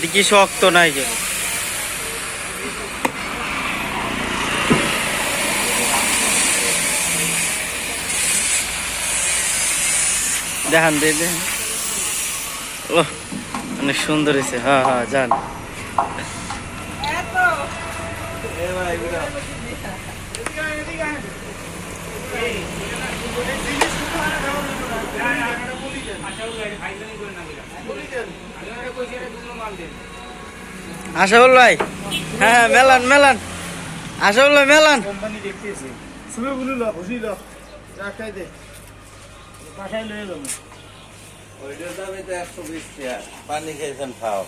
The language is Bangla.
দেখি শক্ত নাই যে দেখান দে ও অনেক সুন্দর হয়েছে। হ্যাঁ হ্যাঁ যান আশাফুল ভাই। হ্যাঁ মেলান মেলান আশাফুল ভাই মেলান। কোম্পানি দেখতেছি শুনে বলিল বুঝিল রাখাই দে পাঠাই লয়ে যাবো। ওইটার দামে তো 120 টাকা। পানি খাইছেন খাও।